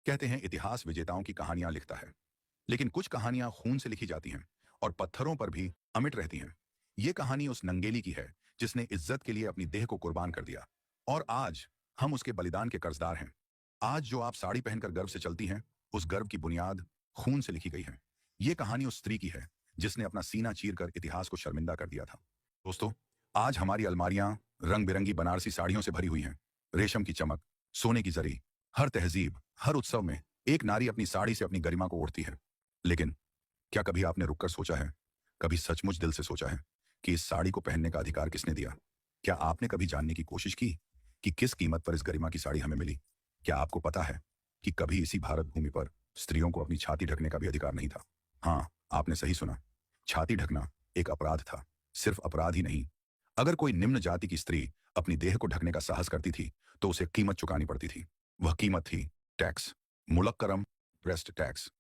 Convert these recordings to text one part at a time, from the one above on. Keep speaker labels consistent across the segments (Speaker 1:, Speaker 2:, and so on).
Speaker 1: कहते हैं इतिहास विजेताओं की कहानियां लिखता है, लेकिन कुछ कहानियां खून से लिखी जाती हैं और पत्थरों पर भी अमिट रहती हैं। ये कहानी उस नंगेली की है जिसने इज्जत के लिए अपनी देह को कुर्बान कर दिया, और आज हम उसके बलिदान के कर्जदार हैं। आज जो आप साड़ी पहनकर गर्व से चलती हैं, उस गर्व की बुनियाद खून से लिखी गई है। ये कहानी उस स्त्री की है जिसने अपना सीना चीरकर इतिहास को शर्मिंदा कर दिया था। दोस्तों, आज हमारी अलमारियां रंग बिरंगी बनारसी साड़ियों से भरी हुई हैं। रेशम की चमक, सोने की जरी, हर तहजीब, हर उत्सव में एक नारी अपनी साड़ी से अपनी गरिमा को ओढ़ती है। लेकिन क्या कभी आपने रुककर सोचा है, कभी सचमुच दिल से सोचा है कि इस साड़ी को पहनने का अधिकार किसने दिया? क्या आपने कभी जानने की कोशिश की कि किस कीमत पर इस गरिमा की साड़ी हमें मिली? क्या आपको पता है कि कभी इसी भारत भूमि पर स्त्रियों को अपनी छाती ढकने का भी अधिकार नहीं था? हाँ, आपने सही सुना। छाती ढकना एक अपराध था। सिर्फ अपराध ही नहीं, अगर कोई निम्न जाति की स्त्री अपनी देह को ढकने का साहस करती थी तो उसे कीमत चुकानी पड़ती थी। वह कीमत थी टैक्स, मुलक्करम, ब्रेस्ट टैक्स।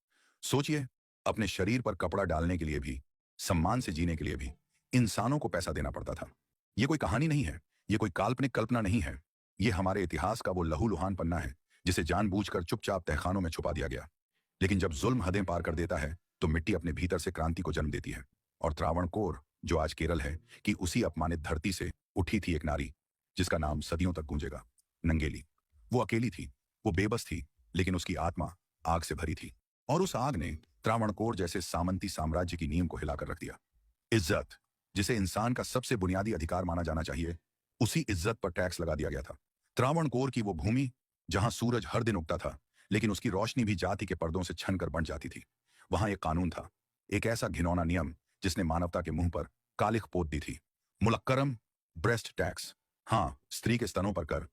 Speaker 1: सोचिए, अपने शरीर पर कपड़ा डालने के लिए भी, सम्मान से जीने के लिए भी इंसानों को पैसा देना पड़ता था। यह कोई कहानी नहीं है, यह कोई काल्पनिक कल्पना नहीं है। यह हमारे इतिहास का वो लहूलुहान पन्ना है जिसे जानबूझकर चुपचाप तहखानों में छुपा दिया गया। लेकिन जब जुल्म हदें पार कर देता है तो मिट्टी अपने भीतर से क्रांति को जन्म देती है। और त्रावणकोर, जो आज केरल है, कि उसी अपमानित धरती से उठी थी एक नारी जिसका नाम सदियों तक गूंजेगा, नंगेली। वो अकेली थी, वो बेबस थी, लेकिन उसकी आत्मा आग से भरी थी। और उस आग ने त्रावणकोर जैसे सामंती साम्राज्य की नींव को हिलाकर रख दिया। इज्जत, जिसे इंसान का सबसे बुनियादी अधिकार माना जाना चाहिए, उसी इज्जत पर टैक्स लगा दिया गया था। त्रावणकोर की वो भूमि जहां सूरज हर दिन उगता था, लेकिन उसकी रोशनी भी जाति के पर्दों से छनकर बंट जाती थी। वहां एक कानून था, एक ऐसा घिनौना नियम जिसने मानवता के मुंह पर कालिख पोत दी थी। मुलक्करम, ब्रेस्ट टैक्स। हाँ, स्त्री के स्तनों पर कर।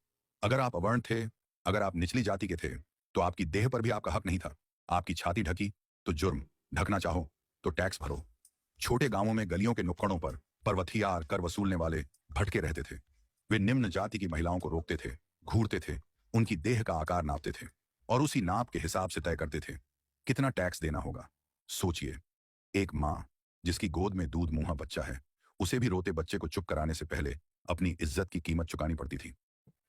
Speaker 1: अगर आप अवर्ण थे, अगर आप निचली जाति के थे, तो आपकी देह पर भी आपका हक नहीं था। आपकी छाती ढकी तो जुर्म, ढकना चाहो तो टैक्स भरो। छोटे गांवों में गलियों के नुक्कड़ों पर पर्वथियार कर वसूलने वाले भटके रहते थे। वे निम्न जाति की महिलाओं को रोकते थे, घूरते थे, उनकी देह का आकार नापते थे और उसी नाप के हिसाब से तय करते थे कितना टैक्स देना होगा। सोचिए, एक माँ जिसकी गोद में दूध मुंहा बच्चा है, उसे भी रोते बच्चे को चुप कराने से पहले अपनी इज्जत की कीमत चुकानी पड़ती थी।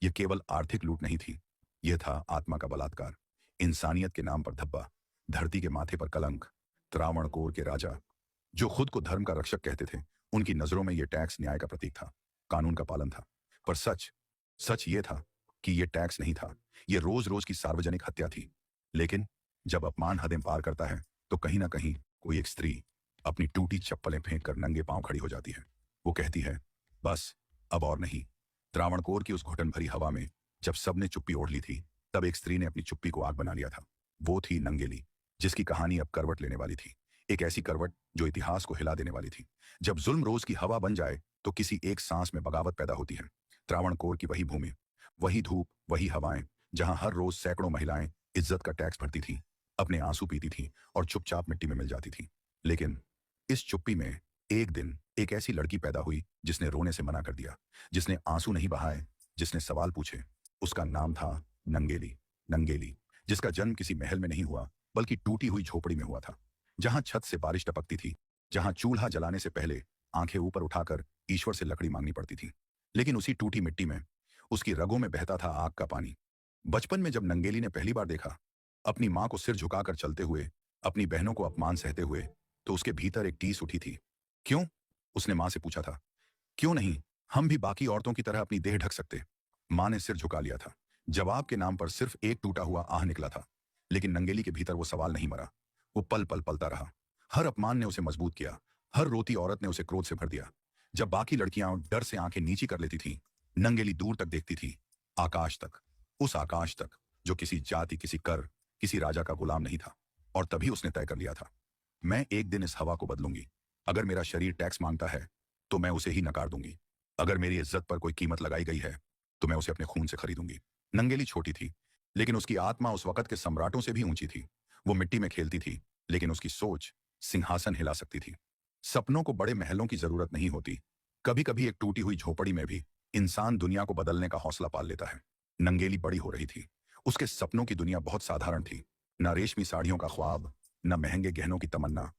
Speaker 1: यह केवल आर्थिक लूट नहीं थी, यह था आत्मा का बलात्कार, इंसानियत के नाम पर धब्बा, धरती के माथे पर कलंक। त्रावणकोर के राजा, जो खुद को धर्म का रक्षक कहते थे, उनकी नजरों में यह टैक्स न्याय का प्रतीक था, कानून का पालन था। पर सच सच यह था कि यह टैक्स नहीं था, यह रोज रोज की सार्वजनिक हत्या थी। लेकिन जब अपमान हदें पार करता है तो कहीं ना कहीं कोई एक स्त्री अपनी टूटी चप्पलें फेंक कर नंगे पांव खड़ी हो जाती है। वो कहती है, बस अब और नहीं। त्रावणकोर की उस घुटन भरी हवा में जब सबने चुप्पी ओढ़ ली थी, तब एक स्त्री ने अपनी चुप्पी को आग बना लिया था। वो थी नंगेली, जिसकी कहानी अब करवट लेने वाली थी। एक ऐसी करवट जो इतिहास को हिला देने वाली थी। जब जुल्म रोज की हवा बन जाए तो किसी एक सांस में बगावत पैदा होती है। त्रावणकोर की वही भूमि, वही धूप, वही हवाएं, जहां हर रोज सैकड़ों महिलाएं इज्जत का टैक्स भरती थी, अपने आंसू पीती थी और चुपचाप मिट्टी में मिल जाती थी। लेकिन इस चुप्पी में एक दिन एक ऐसी लड़की पैदा हुई जिसने रोने से मना कर दिया, जिसने आंसू नहीं बहाए, जिसने सवाल पूछे। उसका नाम था नंगेली। नंगेली, जिसका जन्म किसी महल में नहीं हुआ, बल्कि टूटी हुई झोपड़ी में हुआ था, जहां छत से बारिश टपकती थी, जहां चूल्हा जलाने से पहले आंखें ऊपर उठाकर ईश्वर से लकड़ी मांगनी पड़ती थी। लेकिन उसी टूटी मिट्टी में, उसकी रगों में बहता था आग का पानी। बचपन में जब नंगेली ने पहली बार देखा अपनी मां को सिर झुकाकर चलते हुए, अपनी बहनों को अपमान सहते हुए, तो उसके भीतर एक टीस उठी थी। क्यों? उसने मां से पूछा था। क्यों नहीं हम भी बाकी औरतों की तरह अपनी देह ढक सकते? मां ने सिर झुका लिया था। जवाब के नाम पर सिर्फ एक टूटा हुआ आह निकला था। लेकिन नंगेली के भीतर वो सवाल नहीं मरा। वो पल पल पलता रहा। हर अपमान ने उसे मजबूत किया, हर रोती औरत ने उसे क्रोध से भर दिया। जब बाकी लड़कियां डर से आंखें नीची कर लेती थीं, नंगेली दूर तक देखती थी, आकाश तक। उस आकाश तक जो किसी जाति, किसी कर, किसी राजा का गुलाम नहीं था। और तभी उसने तय कर लिया था, मैं एक दिन इस हवा को बदलूंगी। अगर मेरा शरीर टैक्स मांगता है तो मैं उसे ही नकार दूंगी। अगर मेरी इज्जत पर कोई कीमत लगाई गई है तो मैं उसे अपने खून से खरीदूंगी। नंगेली छोटी थी, लेकिन उसकी आत्मा उस वक्त के सम्राटों से भी ऊंची थी। वो मिट्टी में खेलती थी, लेकिन उसकी सोच सिंहासन हिला सकती थी। सपनों को बड़े महलों की जरूरत नहीं होती, कभी कभी एक टूटी हुई झोपड़ी में भी इंसान दुनिया को बदलने का हौसला पाल लेता है। नंगेली बड़ी हो रही थी। उसके सपनों की दुनिया बहुत साधारण थी। न रेशमी साड़ियों का ख्वाब, न महंगे गहनों की तमन्ना,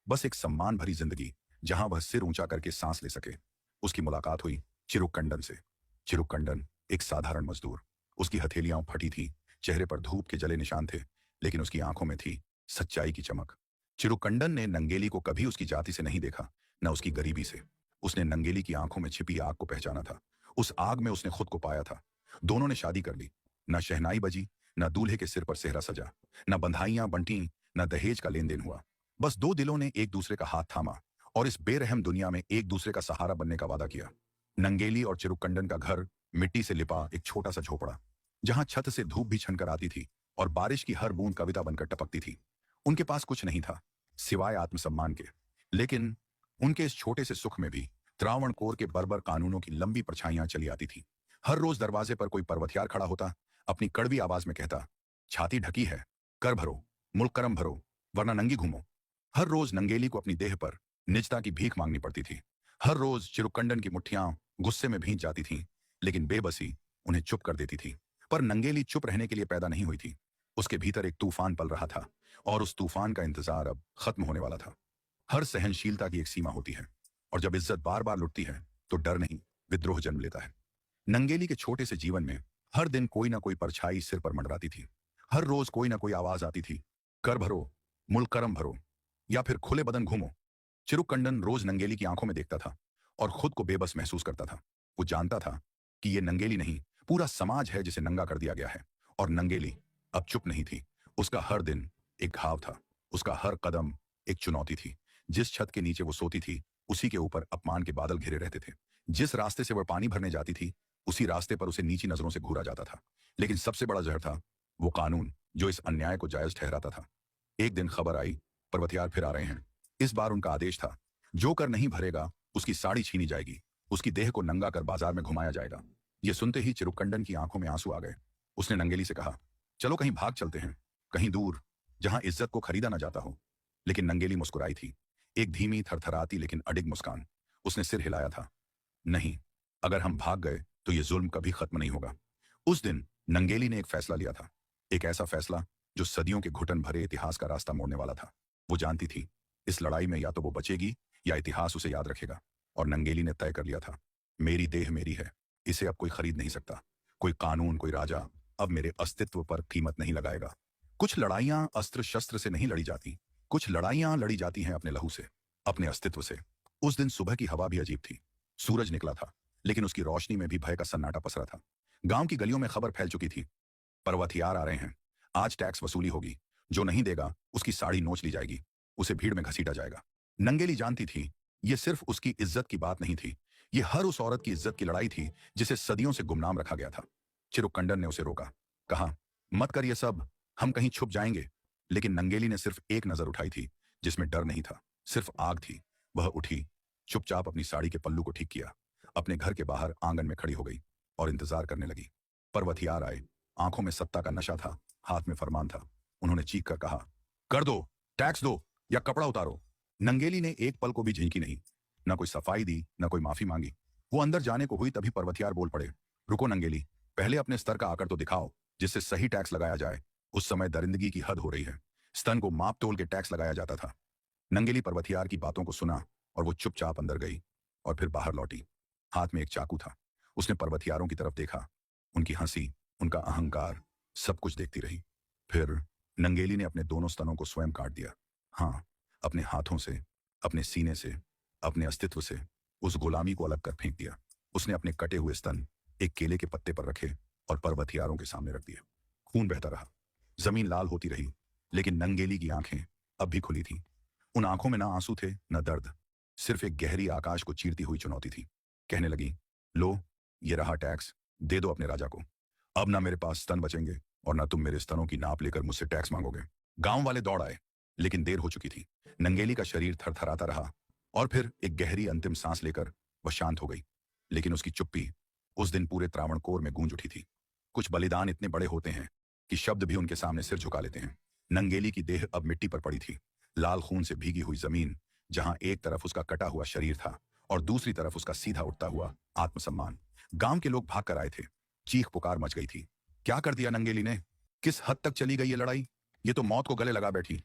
Speaker 1: बस एक सम्मान भरी जिंदगी जहां वह सिर ऊंचा करके सांस ले सके। उसकी मुलाकात हुई चिरुक्कंडन से। चिरुक्कंडन एक साधारण मजदूर। उसकी हथेलियां फटी थी, चेहरे पर धूप के जले निशान थे, लेकिन उसकी आंखों में थी सच्चाई की चमक। चिरुकंडन ने नंगेली को कभी उसकी जाति से नहीं देखा, न उसकी गरीबी से। उसने नंगेली की आंखों में छिपी आग को पहचाना था। उस आग में उसने खुद को पाया था। दोनों ने शादी कर ली। न शहनाई बजी, न दूल्हे के सिर पर सेहरा सजा, न बंधाइयां बंटी, न दहेज का लेन देन हुआ। बस दो दिलों ने एक दूसरे का हाथ थामा और इस बेरहम दुनिया में एक दूसरे का सहारा बनने का वादा किया। नंगेली और चिरुकंडन का घर मिट्टी से लिपा एक छोटा सा झोपड़ा, जहां छत से धूप भी छनकर आती थी और बारिश की हर बूंद कविता बनकर टपकती थी। उनके पास कुछ नहीं था सिवाय आत्मसम्मान के, लेकिन उनके इस छोटे से सुख में भी त्रावणकोर के बर्बर कानूनों की लंबी परछाइयां चली आती थी। हर रोज दरवाजे पर कोई पर्वतियार खड़ा होता, अपनी कड़वी आवाज में कहता, छाती ढकी है, कर भरो, मुल्करम भरो, वरना नंगी घूमो। हर रोज नंगेली को अपनी देह पर निजता की भीख मांगनी पड़ती थी। हर रोज चिरुकंडन की मुट्ठियां गुस्से में भींच जाती थीं, लेकिन बेबसी उन्हें चुप कर देती थी। पर नंगेली चुप रहने के लिए पैदा नहीं हुई थी। उसके भीतर एक तूफान पल रहा था और उस तूफान का इंतजार अब खत्म होने वाला था। हर सहनशीलता की एक सीमा होती है, और जब इज्जत बार बार लुटती है तो डर नहीं, विद्रोह जन्म लेता है। नंगेली के छोटे से जीवन में हर दिन कोई ना कोई परछाई सिर पर मंडराती थी। हर रोज कोई ना कोई आवाज आती थी, कर भरो, मुल्करम भरो, या फिर खुले बदन घूमो। चिरुकंडन रोज नंगेली की आंखों में देखता था और खुद को बेबस महसूस करता था। वो जानता था कि ये नंगेली नहीं, पूरा समाज है जिसे नंगा कर दिया गया है। और नंगेली अब चुप नहीं थी। उसका हर दिन एक घाव था, उसका हर कदम एक चुनौती थी। जिस छत के नीचे वो सोती थी, उसी के ऊपर अपमान के बादल घिरे रहते थे। जिस रास्ते से वह पानी भरने जाती थी, उसी रास्ते पर उसे नीची नजरों से घूरा जाता था। लेकिन सबसे बड़ा जहर था वो कानून जो इस अन्याय को जायज ठहराता था। एक दिन खबर आई, पर्वतियार फिर आ रहे हैं। इस बार उनका आदेश था, जो कर नहीं भरेगा उसकी साड़ी छीनी जाएगी, उसकी देह को नंगा कर बाजार में घुमाया जाएगा। यह सुनते ही चिरुकंडन की आंखों में आंसू आ गए। उसने नंगेली से कहा, चलो कहीं भाग चलते हैं, कहीं दूर, जहां इज्जत को खरीदा ना जाता हो। लेकिन नंगेली मुस्कुराई थी, एक धीमी थरथराती लेकिन अडिग मुस्कान। उसने सिर हिलाया था, नहीं, अगर हम भाग गए तो यह जुल्म कभी खत्म नहीं होगा। उस दिन नंगेली ने एक फैसला लिया था, एक ऐसा फैसला जो सदियों के घुटन भरे इतिहास का रास्ता मोड़ने वाला था। वो जानती थी इस लड़ाई में या तो वो बचेगी या इतिहास उसे याद रखेगा। और नंगेली ने तय कर लिया था, मेरी देह मेरी है, इसे अब कोई खरीद नहीं सकता। कोई कानून, कोई राजा अब मेरे अस्तित्व पर कीमत नहीं लगाएगा। कुछ लड़ाइयां अस्त्र शस्त्र से नहीं लड़ी जाती, कुछ लड़ाइयां लड़ी जाती हैं अपने लहू से, अपने अस्तित्व से। उस दिन सुबह की हवा भी अजीब थी। सूरज निकला था, लेकिन उसकी रोशनी में भी भय का सन्नाटा पसरा था। गांव की गलियों में खबर फैल चुकी थी, पर्वतियार आ रहे हैं, आज टैक्स वसूली होगी, जो नहीं देगा उसकी साड़ी नोच ली जाएगी, उसे भीड़ में घसीटा जाएगा। नंगेली जानती थी ये सिर्फ उसकी इज्जत की बात नहीं थी, ये हर उस औरत की इज्जत की लड़ाई थी जिसे सदियों से गुमनाम रखा गया था। चिरुकंडन ने उसे रोका, कहा, मत कर ये सब, हम कहीं छुप जाएंगे। लेकिन नंगेली ने सिर्फ एक नजर उठाई थी जिसमें डर नहीं था, सिर्फ आग थी। वह उठी, चुपचाप अपनी साड़ी के पल्लू को ठीक किया, अपने घर के बाहर आंगन में खड़ी हो गई और इंतजार करने लगी। पर्वतियार आए, आंखों में सत्ता का नशा था, हाथ में फरमान था। उन्होंने चीख कर कहा, कर दो, टैक्स दो या कपड़ा उतारो। नंगेली ने एक पल को भी झिझकी नहीं, न कोई सफाई दी, न कोई माफी मांगी। वो अंदर जाने को हुई, तभी पर्वतियार बोल पड़े, रुको नंगेली, पहले अपने स्तर का आकर तो दिखाओ, जिससे सही टैक्स लगाया जाए। उस समय दरिंदगी की हद हो रही है, स्तन को माप तोल के टैक्स लगाया जाता था। नंगेली पर्वतियार की बातों को सुना और वो चुपचाप अंदर गई और फिर बाहर लौटी। हाथ में एक चाकू था। उसने पर्वतियारों की तरफ देखा, उनकी हंसी, उनका अहंकार, सब कुछ देखती रही। फिर नंगेली ने अपने दोनों स्तनों को स्वयं काट दिया। हाँ, अपने हाथों से, अपने सीने से, अपने अस्तित्व से उस गुलामी को अलग कर फेंक दिया। उसने अपने कटे हुए स्तन एक केले के पत्ते पर रखे और पर्वतियारों के सामने रख दिए। खून बहता रहा, जमीन लाल होती रही, लेकिन नंगेली की आंखें अब भी खुली थीं। उन आंखों में ना आंसू थे, न दर्द, सिर्फ एक गहरी आकाश को चीरती हुई चुनौती थी। कहने लगी, लो, ये रहा टैक्स, दे दो अपने राजा को। अब ना मेरे पास स्तन बचेंगे और ना तुम मेरे स्तनों की नाप लेकर मुझसे टैक्स मांगोगे। गांव वाले दौड़ आए, लेकिन देर हो चुकी थी। नंगेली का शरीर थरथराता रहा और फिर एक गहरी अंतिम सांस लेकर वह शांत हो गई। लेकिन उसकी चुप्पी उस दिन पूरे त्रावणकोर में गूंज उठी थी। कुछ बलिदान इतने बड़े होते हैं कि शब्द भी उनके सामने सिर झुका लेते हैं। नंगेली की देह अब मिट्टी पर पड़ी थी, लाल खून से भीगी हुई जमीन, जहां एक तरफ उसका कटा हुआ शरीर था और दूसरी तरफ उसका सीधा उठता हुआ आत्मसम्मान। गांव के लोग भाग कर आए थे, चीख पुकार मच गई थी। क्या कर दिया नंगेली ने? किस हद तक चली गई ये लड़ाई? ये तो मौत को गले लगा बैठी।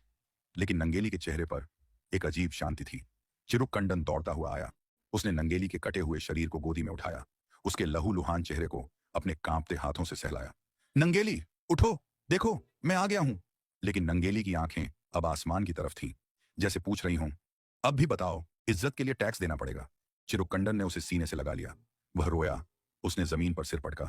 Speaker 1: लेकिन नंगेली के चेहरे पर एक अजीब शांति थी। चिरुकंडन दौड़ता हुआ आया। उसने नंगेली के कटे हुए शरीर को गोदी में उठाया, उसके लहूलुहान चेहरे को अपने कांपते हाथों से सहलाया। नंगेली, उठो, देखो, मैं आ गया हूं। लेकिन नंगेली की आंखें अब आसमान की तरफ थीं, जैसे पूछ रही हों, अब भी बताओ, इज्जत के लिए टैक्स देना पड़ेगा। चिरुक्कंडन ने उसे सीने से लगा लिया। वह रोया। उसने जमीन पर सिर पटका।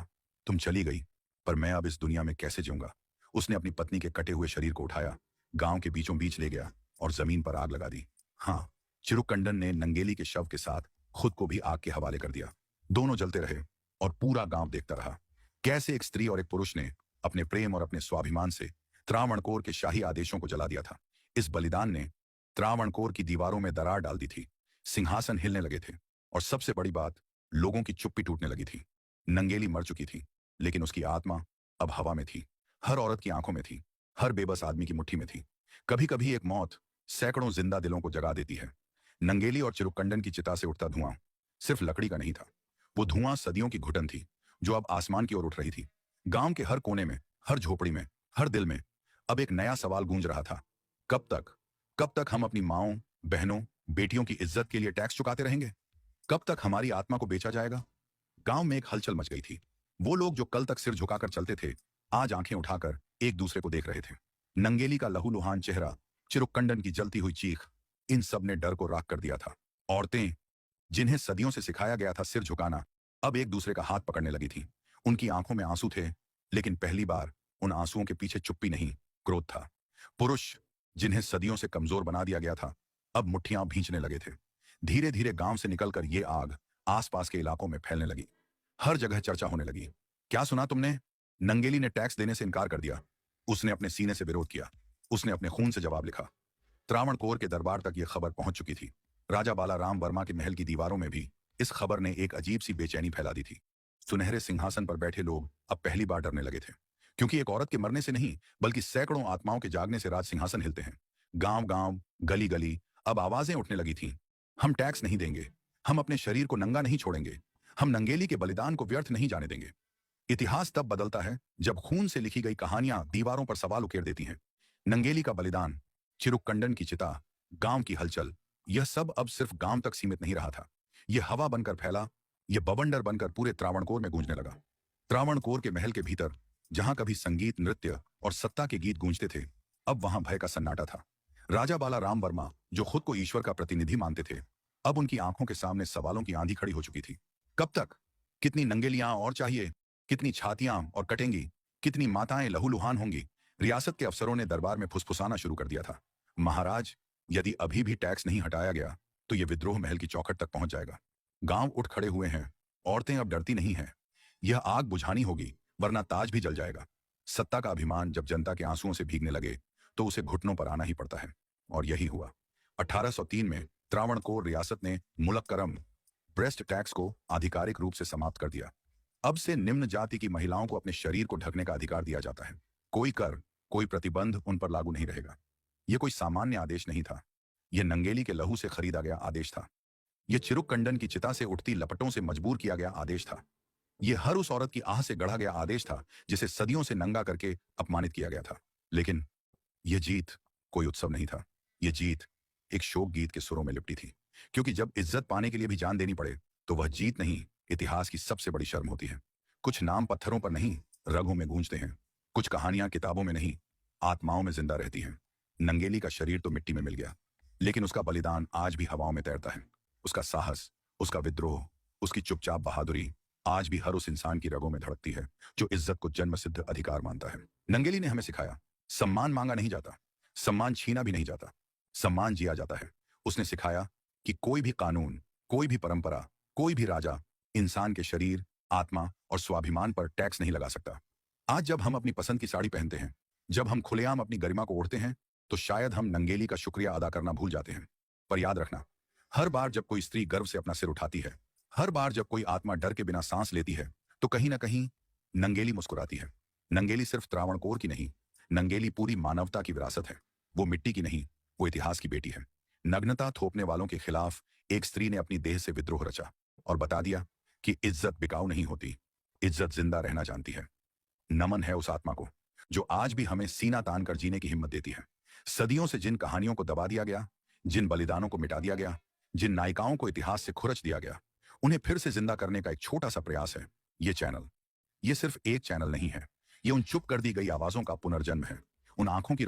Speaker 1: तुम चली गई, पर मैं अब इस दुनिया में कैसे जीऊंगा। उसने अपनी पत्नी के कटे हुए शरीर को उठाया, गांव के बीचों बीच ले गया और जमीन पर आग लगा दी। हाँ, चिरुक्कंडन ने नंगेली के शव के साथ खुद को भी आग के हवाले कर दिया। दोनों जलते रहे और पूरा गांव देखता रहा कैसे एक स्त्री और एक पुरुष ने अपने प्रेम और अपने स्वाभिमान से त्रावणकोर के शाही आदेशों को जला दिया था। इस बलिदान ने त्रावणकोर की दीवारों में दरार डाल दी थी। सिंहासन हिलने लगे थे और सबसे बड़ी बात, लोगों की चुप्पी टूटने लगी थी। नंगेली मर चुकी थी, लेकिन उसकी आत्मा अब हवा में थी, हर औरत की आंखों में थी, हर बेबस आदमी की मुट्ठी में थी। कभी कभी एक मौत सैकड़ों जिंदा दिलों को जगा देती है। नंगेली और चिरुक्कंडन की चिता से उठता धुआं सिर्फ लकड़ी का नहीं था, वो धुआं सदियों की घुटन थी जो अब आसमान की ओर उठ रही थी। गांव के हर कोने में, हर झोपड़ी में, हर दिल में अब एक नया सवाल गूंज रहा था। कब तक हम अपनी माओं, बहनों, बेटियों की इज्जत के लिए टैक्स चुकाते रहेंगे? कब तक हमारी आत्मा को बेचा जाएगा? गांव में एक हलचल मच गई थी। वो लोग जो कल तक सिर झुकाकर चलते थे, आज आंखें उठाकर एक दूसरे को देख रहे थे। नंगेली का लहूलुहान चेहरा, चिरुक्कंडन की जलती हुई चीख, इन सब ने डर को राख कर दिया था। औरतें, जिन्हें सदियों से सिखाया गया था सिर झुकाना, अब एक दूसरे का हाथ पकड़ने लगी थीं। उनकी आंखों में आंसू थे, लेकिन पहली बार उन आंसुओं के पीछे चुप्पी नहीं, क्रोध था। पुरुष, जिन्हें सदियों से कमजोर बना दिया गया था, अब मुट्ठियां भींचने लगे थे। धीरे धीरे गांव से निकलकर ये आग आसपास के इलाकों में फैलने लगी। हर जगह चर्चा होने लगी। क्या सुना तुमने? नंगेली ने टैक्स देने से इनकार कर दिया। उसने अपने सीने से विरोध किया। उसने अपने खून से जवाब लिखा। त्रावणकोर के दरबार तक यह खबर पहुंच चुकी थी। राजा बालाराम वर्मा के महल की दीवारों में भी इस खबर ने एक अजीब सी बेचैनी फैला दी थी। सुनहरे सिंहासन पर बैठे लोग अब पहली बार डरने लगे थे, क्योंकि एक औरत के मरने से नहीं, बल्कि सैकड़ों आत्माओं के जागने से राज सिंहासन हिलते हैं। गांव गांव, गली गली अब आवाजें उठने लगी थीं। हम टैक्स नहीं देंगे, हम अपने शरीर को नंगा नहीं छोड़ेंगे, हम नंगेली के बलिदान को व्यर्थ नहीं जाने देंगे। इतिहास तब बदलता है जब खून से लिखी गई कहानियां दीवारों पर सवाल उकेर देती हैं। नंगेली का बलिदान, चिरुक्कंडन की चिता, गांव की हलचल, यह सब अब सिर्फ गांव तक सीमित नहीं रहा था। यह हवा बनकर फैला, यह बवंडर बनकर पूरे त्रावणकोर में गूंजने लगा। त्रावणकोर के महल के भीतर, जहां कभी संगीत, नृत्य और सत्ता के गीत गूंजते थे, अब वहां भय का सन्नाटा था। राजा बालाराम वर्मा, जो खुद को ईश्वर का प्रतिनिधि मानते थे, अब उनकी आंखों के सामने सवालों की आंधी खड़ी हो चुकी थी। कब तक? कितनी नंगेलियां और चाहिए? कितनी छातियां और कटेंगी? कितनी माताएं लहूलुहान होंगी? रियासत के अफसरों ने दरबार में फुसफुसाना शुरू कर दिया था। महाराज, यदि अभी भी टैक्स नहीं हटाया गया तो यह विद्रोह महल की चौखट तक पहुंच जाएगा। गांव उठ खड़े हुए हैं। औरतें अब डरती नहीं हैं। यह आग बुझानी होगी, वरना ताज भी जल जाएगा। सत्ता का अभिमान जब जनता के आंसुओं से भीगने लगे तो उसे घुटनों पर आना ही पड़ता है। और यही हुआ। 1803 में त्रावणकोर रियासत ने मुलक्करम ब्रेस्ट टैक्स को आधिकारिक रूप से समाप्त कर दिया। अब से निम्न जाति की महिलाओं को अपने शरीर को ढकने का अधिकार दिया जाता है। कोई कर, कोई प्रतिबंध उन पर लागू नहीं रहेगा। यह कोई सामान्य आदेश नहीं था, यह नंगेली के लहू से खरीदा गया आदेश था। यह चिरुक्कंडन की चिता से उठती लपटों से मजबूर किया गया आदेश था। यह हर उस औरत की आह से गढ़ा गया आदेश था जिसे सदियों से नंगा करके अपमानित किया गया था। लेकिन यह जीत कोई उत्सव नहीं था। यह जीत एक शोक गीत के सुरों में लिपटी थी, क्योंकि जब इज्जत पाने के लिए भी जान देनी पड़े तो वह जीत नहीं, इतिहास की सबसे बड़ी शर्म होती है। कुछ नाम पत्थरों पर नहीं, रगों में गूंजते हैं। कुछ कहानियां किताबों में नहीं, आत्माओं में जिंदा रहती हैं। नंगेली का शरीर तो मिट्टी में मिल गया, लेकिन उसका बलिदान आज भी हवाओं में तैरता है। उसका साहस, उसका विद्रोह, उसकी चुपचाप बहादुरी आज भी हर उस इंसान की रगों में धड़कती है जो इज्जत को जन्मसिद्ध अधिकार मानता है। नंगेली ने हमें सिखाया, सम्मान मांगा नहीं जाता, सम्मान छीना भी नहीं जाता, सम्मान जिया जाता है। उसने सिखाया कि कोई भी कानून, कोई भी परंपरा, कोई भी राजा इंसान के शरीर, आत्मा और स्वाभिमान पर टैक्स नहीं लगा सकता। आज जब हम अपनी पसंद की साड़ी पहनते हैं, जब हम खुलेआम अपनी गरिमा को ओढ़ते हैं, तो शायद हम नंगेली का शुक्रिया अदा करना भूल जाते हैं। पर याद रखना, हर बार जब कोई स्त्री गर्व से अपना सिर उठाती है, हर बार जब कोई आत्मा डर के बिना सांस लेती है, तो कहीं ना कहीं नंगेली मुस्कुराती है। नंगेली सिर्फ त्रावणकोर की नहीं, नंगेली पूरी मानवता की विरासत है। वो मिट्टी की नहीं, वो इतिहास की बेटी है। नग्नता थोपने वालों के खिलाफ एक स्त्री ने अपनी देह से विद्रोह रचा और बता दिया कि इज्जत बिकाऊ नहीं होती, इज्जत जिंदा रहना जानती है। नमन है उस आत्मा को जो आज भी हमें सीना तान कर जीने की हिम्मत देती है। सदियों से जिन कहानियों को दबा दिया गया, जिन बलिदानों को मिटा दिया गया, जिन नायिकाओं को इतिहास से खुरच दिया गया, उन्हें फिर से जिंदा करने का एक छोटा सा प्रयास है ये चैनल। ये सिर्फ एक चैनल नहीं है, ये उन चुप कर दी गई आवाजों का पुनर्जन्म है, उन आंखों की